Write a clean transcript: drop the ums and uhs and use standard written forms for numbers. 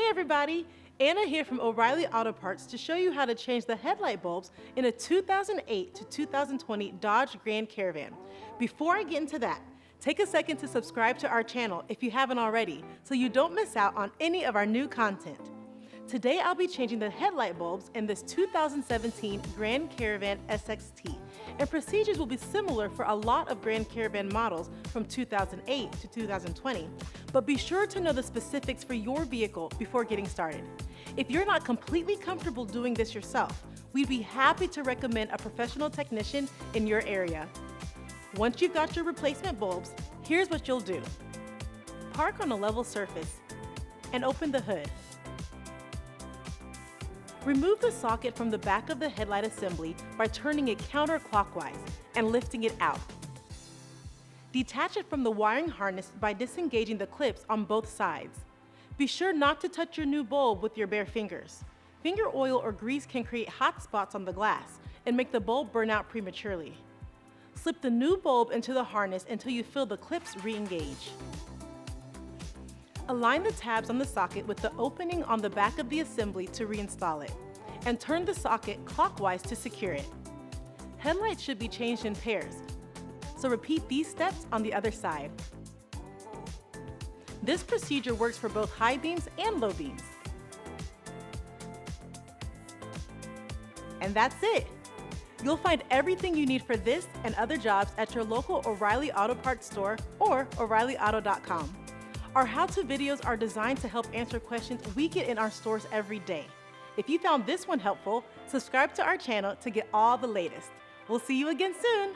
everybody, Anna here from O'Reilly Auto Parts to show you how to change the headlight bulbs in a 2008 to 2020 Dodge Grand Caravan. Before I get into that, take a second to subscribe to our channel if you haven't already so you don't miss out on any of our new content. Today I'll be changing the headlight bulbs in this 2017 Grand Caravan SXT, and procedures will be similar for a lot of Grand Caravan models from 2008 to 2020, but be sure to know the specifics for your vehicle before getting started. If you're not completely comfortable doing this yourself, we'd be happy to recommend a professional technician in your area. Once you've got your replacement bulbs, here's what you'll do. Park on a level surface and open the hood. Remove the socket from the back of the headlight assembly by turning it counterclockwise and lifting it out. Detach it from the wiring harness by disengaging the clips on both sides. Be sure not to touch your new bulb with your bare fingers. Finger oil or grease can create hot spots on the glass and make the bulb burn out prematurely. Slip the new bulb into the harness until you feel the clips re-engage. Align the tabs on the socket with the opening on the back of the assembly to reinstall it, and turn the socket clockwise to secure it. Headlights should be changed in pairs, so repeat these steps on the other side. This procedure works for both high beams and low beams. And that's it! You'll find everything you need for this and other jobs at your local O'Reilly Auto Parts store or O'ReillyAuto.com. Our how-to videos are designed to help answer questions we get in our stores every day. If you found this one helpful, subscribe to our channel to get all the latest. We'll see you again soon!